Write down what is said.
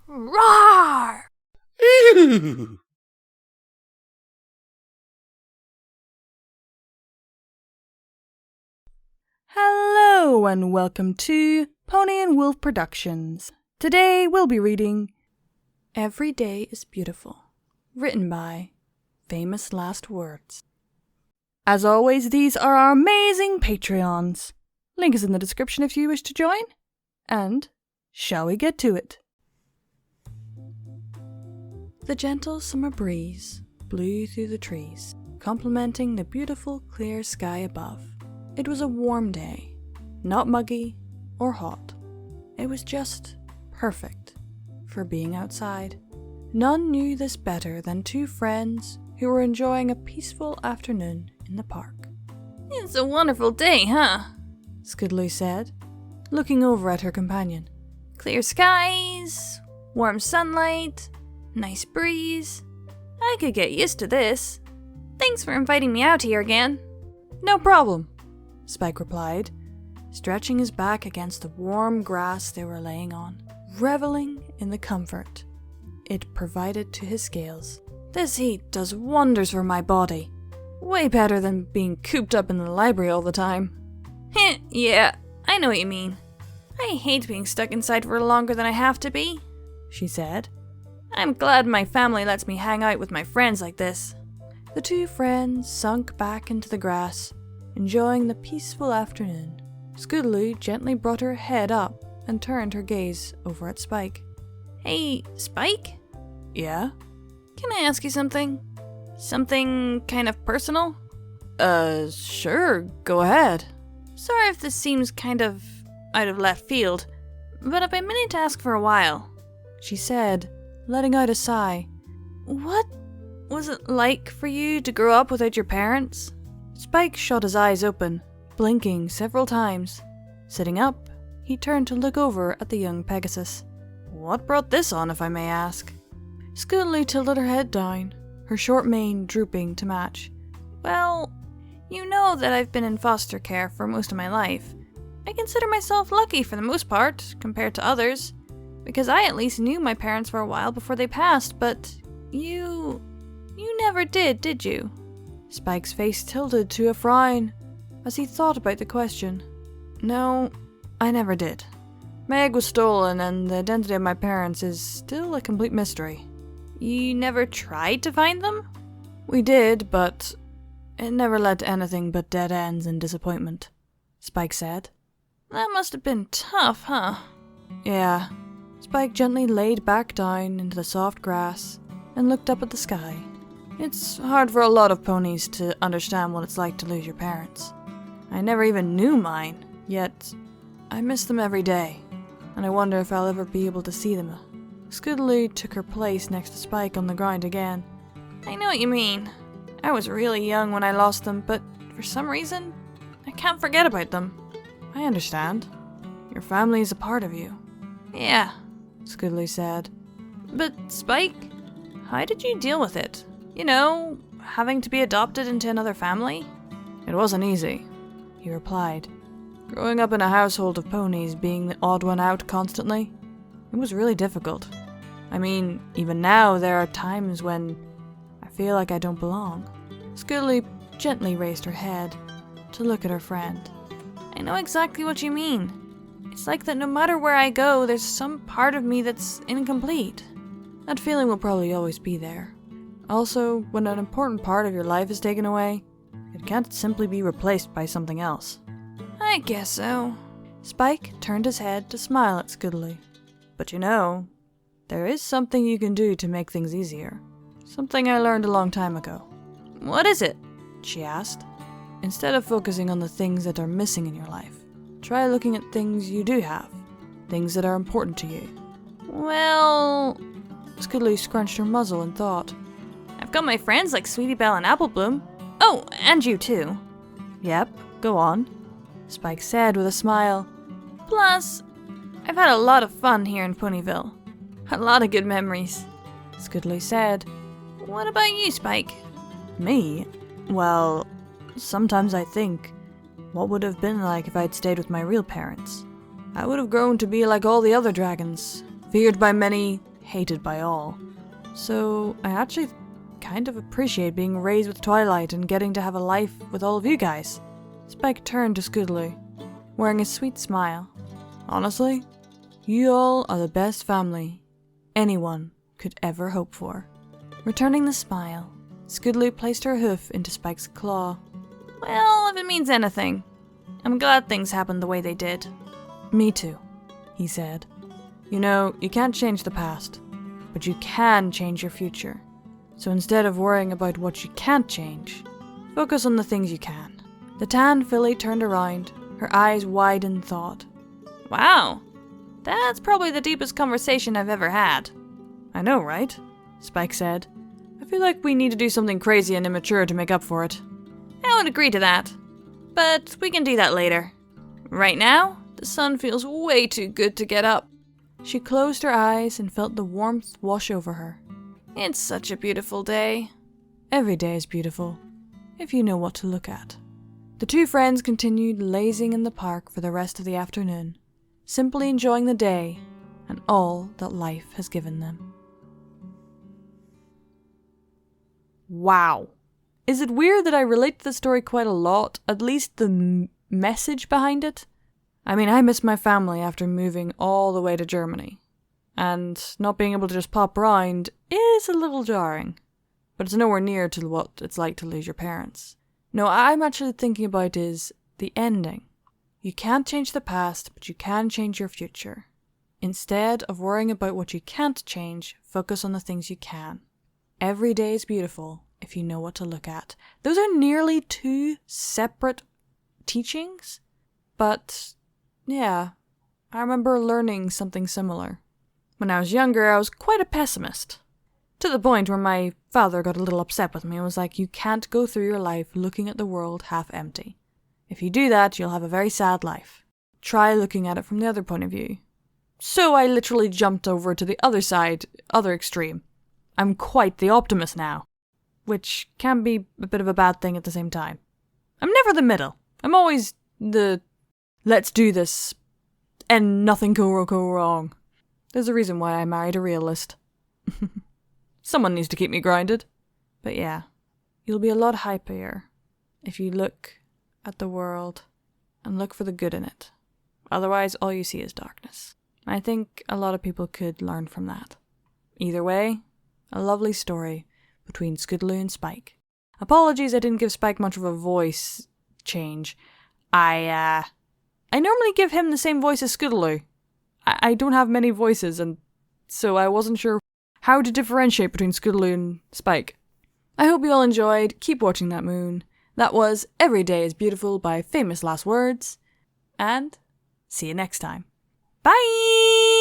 Roar! Ew. Hello and welcome to Pony&Wolf Productions. Today we'll be reading Every Day is Beautiful, written by FamousLastWords. As always, these are our amazing Patreons. Link is in the description if you wish to join. And shall we get to it? The gentle summer breeze blew through the trees, complementing the beautiful clear sky above. It was a warm day, not muggy or hot. It was just perfect for being outside. None knew this better than two friends who were enjoying a peaceful afternoon in the park. It's a wonderful day, huh? Skidloo said, looking over at her companion. Clear skies, warm sunlight, nice breeze. I could get used to this. Thanks for inviting me out here again. No problem, Spike replied, stretching his back against the warm grass they were laying on, reveling in the comfort it provided to his scales. This heat does wonders for my body. Way better than being cooped up in the library all the time. Heh, yeah, I know what you mean. I hate being stuck inside for longer than I have to be, she said. I'm glad my family lets me hang out with my friends like this. The two friends sunk back into the grass, enjoying the peaceful afternoon. Skidloo gently brought her head up and turned her gaze over at Spike. Hey, Spike? Yeah? Can I ask you something? Something kind of personal? Sure, go ahead. Sorry if this seems kind of out of left field, but I've been meaning to ask for a while, she said, letting out a sigh. What was it like for you to grow up without your parents? Spike shot his eyes open, blinking several times. Sitting up, he turned to look over at the young Pegasus. What brought this on, if I may ask? Skidloo tilted her head down, her short mane drooping to match. Well, you know that I've been in foster care for most of my life. I consider myself lucky for the most part, compared to others, because I at least knew my parents for a while before they passed, but you never did you? Spike's face tilted to a frown as he thought about the question. No, I never did. My egg was stolen, and the identity of my parents is still a complete mystery. You never tried to find them? We did, but it never led to anything but dead ends and disappointment, Spike said. That must have been tough, huh? Yeah. Spike gently laid back down into the soft grass and looked up at the sky. It's hard for a lot of ponies to understand what it's like to lose your parents. I never even knew mine, yet I miss them every day, and I wonder if I'll ever be able to see them. Skidloo took her place next to Spike on the ground again. I know what you mean. I was really young when I lost them, but for some reason, I can't forget about them. I understand. Your family is a part of you. Yeah, Skidloo said. But Spike, how did you deal with it? You know, having to be adopted into another family? It wasn't easy, he replied. Growing up in a household of ponies, being the odd one out constantly, it was really difficult. I mean, even now there are times when I feel like I don't belong. Skidloo gently raised her head to look at her friend. I know exactly what you mean. It's like that no matter where I go, there's some part of me that's incomplete. That feeling will probably always be there. Also, when an important part of your life is taken away, it can't simply be replaced by something else. I guess so. Spike turned his head to smile at Skidloo. But you know, there is something you can do to make things easier. Something I learned a long time ago. What is it? She asked. Instead of focusing on the things that are missing in your life, try looking at things you do have. Things that are important to you. Well... Skidloo scrunched her muzzle in thought. I've got my friends like Sweetie Belle and Apple Bloom. Oh, and you too. Yep, go on, Spike said with a smile. Plus, I've had a lot of fun here in Ponyville. A lot of good memories, Skidloo said. What about you, Spike? Me? Well, sometimes I think, what would it have been like if I'd stayed with my real parents? I would have grown to be like all the other dragons, feared by many, hated by all. So I actually kind of appreciate being raised with Twilight and getting to have a life with all of you guys. Spike turned to Scootaloo, wearing a sweet smile. Honestly, you all are the best family anyone could ever hope for. Returning the smile, Scootaloo placed her hoof into Spike's claw. Well, if it means anything, I'm glad things happened the way they did. Me too, he said. You know, you can't change the past, but you can change your future. So instead of worrying about what you can't change, focus on the things you can. The tan filly turned around, her eyes wide in thought. Wow, that's probably the deepest conversation I've ever had. I know, right? Spike said. I feel like we need to do something crazy and immature to make up for it. I would agree to that, but we can do that later. Right now, the sun feels way too good to get up. She closed her eyes and felt the warmth wash over her. It's such a beautiful day. Every day is beautiful, if you know what to look at. The two friends continued lazing in the park for the rest of the afternoon, simply enjoying the day and all that life has given them. Wow. Is it weird that I relate to the story quite a lot, at least the message behind it? I mean, I miss my family after moving all the way to Germany, and not being able to just pop round is a little jarring, but it's nowhere near to what it's like to lose your parents. No, I'm actually thinking about is the ending. You can't change the past, but you can change your future. Instead of worrying about what you can't change, focus on the things you can. Every day is beautiful if you know what to look at. Those are nearly two separate teachings, but yeah, I remember learning something similar. When I was younger, I was quite a pessimist, to the point where my father got a little upset with me and was like, you can't go through your life looking at the world half empty. If you do that, you'll have a very sad life. Try looking at it from the other point of view. So I literally jumped over to the other side, other extreme. I'm quite the optimist now, which can be a bit of a bad thing at the same time. I'm never the middle. I'm always the let's do this and nothing go wrong. There's a reason why I married a realist. Someone needs to keep me grounded. But yeah, you'll be a lot happier if you look at the world and look for the good in it. Otherwise, all you see is darkness. I think a lot of people could learn from that. Either way, a lovely story between Scootaloo and Spike. Apologies I didn't give Spike much of a voice change. I normally give him the same voice as Scootaloo. I don't have many voices, and so I wasn't sure how to differentiate between Scootaloo and Spike. I hope you all enjoyed. Keep watching that moon. That was Every Day is Beautiful by Famous Last Words, and see you next time. Bye!